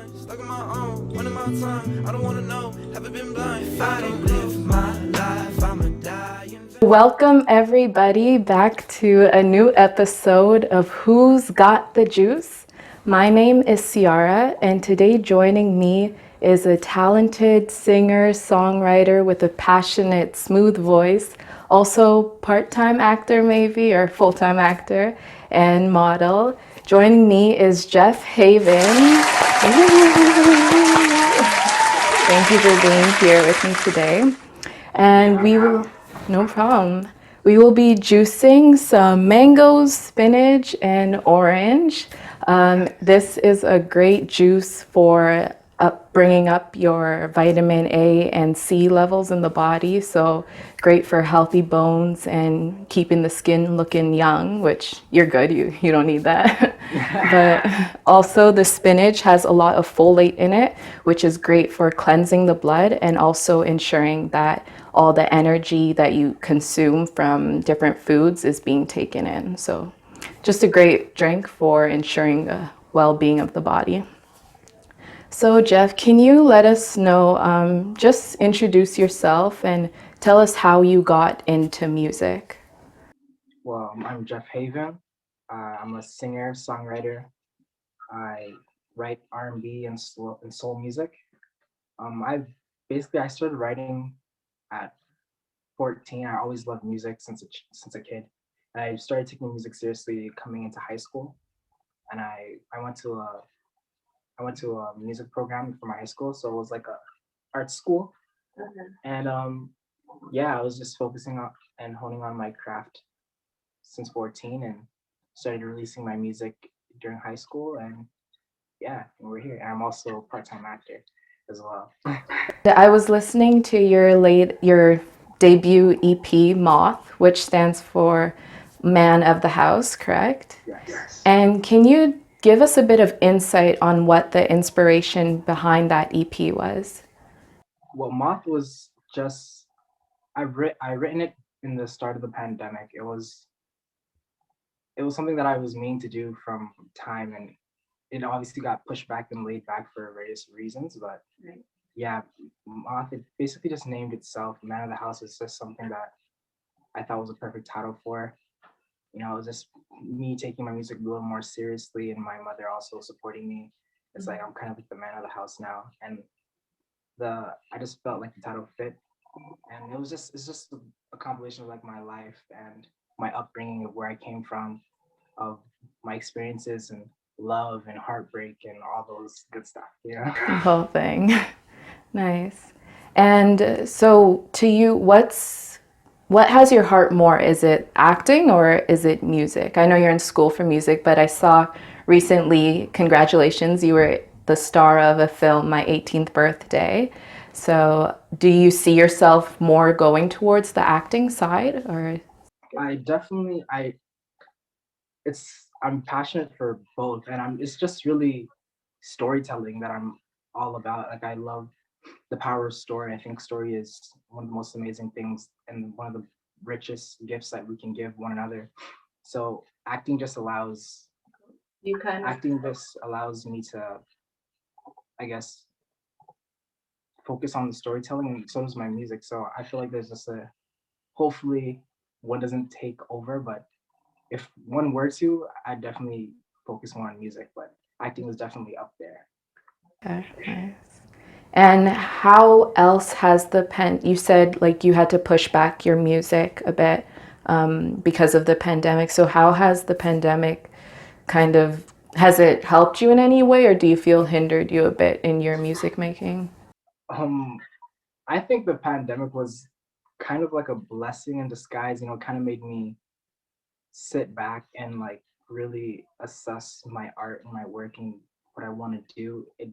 mind, stuck in my own, one of my time. I don't wanna know, haven't been blind. If I don't live my life, I'ma die. Welcome, everybody, back to a new episode of Who's Got the Juice? My name is Ciara, and today joining me is a talented singer, songwriter with a passionate, smooth voice, also part-time actor maybe, or full-time actor, and model. Joining me is Jeph Haven. Thank you for being here with me today. And we will, no problem. We will be juicing some mangoes, spinach, and orange. This is a great juice for bringing up your vitamin A and C levels in the body. So great for healthy bones and keeping the skin looking young, which you're good, you don't need that. But also the spinach has a lot of folate in it, which is great for cleansing the blood and also ensuring that all the energy that you consume from different foods is being taken in. So just a great drink for ensuring the well-being of the body. So Jeph, can you let us know, just introduce yourself and tell us how you got into music? Well, I'm Jeph Haven. I'm a singer, songwriter. I write R&B and soul music. I started writing at 14. I always loved music since a kid. I started taking music seriously coming into high school, and I went to a music program for my high school, so it was like a art school. And yeah, I was just focusing on and honing on my craft since 14 and started releasing my music during high school, and yeah, and we're here. And I'm also a part-time actor as well. I was listening to your debut EP, Moth, which stands for Man of the House, correct? Yes. And can you give us a bit of insight on what the inspiration behind that EP was? Well, Moth was just I written it in the start of the pandemic. It was something that I was meaning to do from time, and it obviously got pushed back and laid back for various reasons. But yeah, Moth, it basically just named itself. Man of the House is just something that I thought was a perfect title for. It was just me taking my music a little more seriously, and my mother also supporting me. It's like I'm kind of like the man of the house now, and the I just felt like the title fit, and it's just a compilation of like my life and my upbringing of where I came from, of my experiences and love and heartbreak and all those good stuff. The whole thing. Nice. And so to you, what has your heart more? Is it acting or is it music? I know you're in school for music, but I saw recently, congratulations, you were the star of a film, My 18th Birthday. So do you see yourself more going towards the acting side or? I definitely I'm passionate for both, and it's just really storytelling that I'm all about. Like I love the power of story. I think story is one of the most amazing things and one of the richest gifts that we can give one another. So acting just allows me to, I guess, focus on the storytelling, and so does my music. So I feel like there's just a hopefully one doesn't take over, but if one were to, I definitely focus more on music, but acting is definitely up there. Okay, nice. And how else has you said like you had to push back your music a bit because of the pandemic. So how has the pandemic has it helped you in any way or do you feel hindered you a bit in your music making? Um, I think the pandemic was kind of like a blessing in disguise. Kind of made me sit back and like really assess my art and my work and what I want to do. It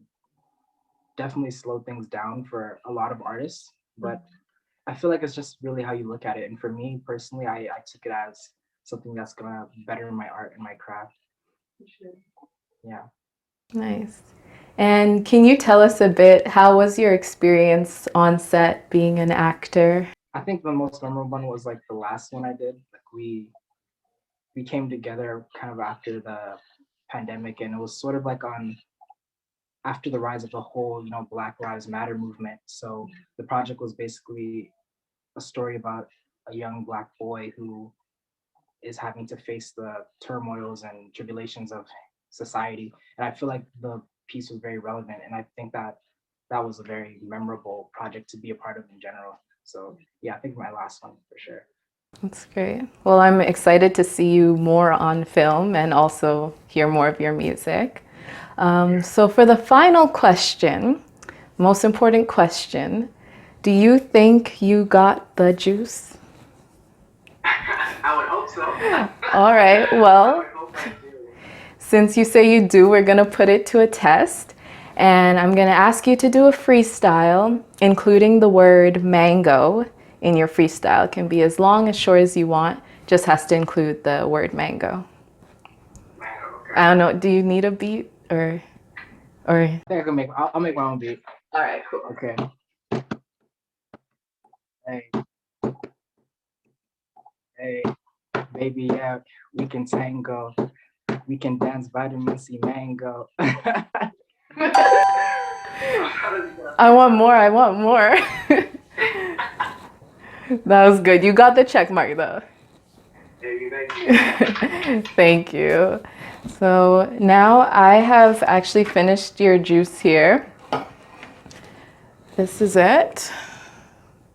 definitely slowed things down for a lot of artists, but I feel like it's just really how you look at it. And for me personally, I took it as something that's gonna better my art and my craft. Yeah. Nice. And can you tell us a bit, how was your experience on set being an actor? I think the most memorable one was like the last one I did. Like we came together kind of after the pandemic, and it was sort of like on after the rise of the whole, Black Lives Matter movement. So the project was basically a story about a young Black boy who is having to face the turmoils and tribulations of society. And I feel like the piece was very relevant. And I think that that was a very memorable project to be a part of in general. So yeah, I think my last one for sure. That's great. Well, I'm excited to see you more on film and also hear more of your music. So for the final question, most important question, do you think you got the juice? I would hope so. All right, well, since you say you do, we're gonna put it to a test. And I'm gonna ask you to do a freestyle, including the word mango in your freestyle. It can be as long, as short as you want, just has to include the word mango. Mango, okay. I don't know, do you need a beat or? I think I can I'll make my own beat. All right, cool. Okay. Hey, baby, yeah, we can tango. We can dance vitamin C mango. I want more, I want more. That was good. You got the check mark though. Thank you. So now I have actually finished your juice here. This is it.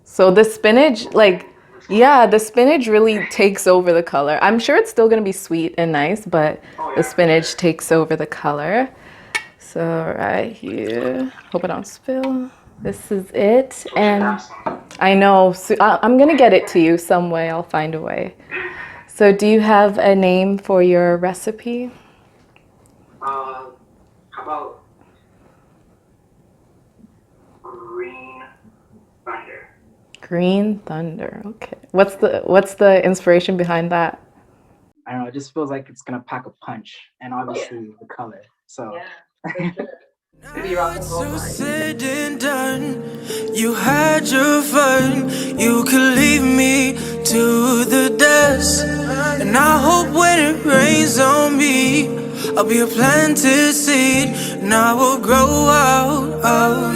So the spinach, the spinach really takes over the color. I'm sure it's still gonna be sweet and nice, but the spinach takes over the color. So right here, hope I don't spill. This is it, and I know, so I'm gonna get it to you some way, I'll find a way. So do you have a name for your recipe? How about Green Thunder? Green Thunder, okay. What's the inspiration behind that? I don't know, it just feels like it's gonna pack a punch, and obviously the color. So It's so said and done. You had your fun. You could leave me to the dust. And I hope when it rains on me, I'll be a planted seed and I will grow out. Oh,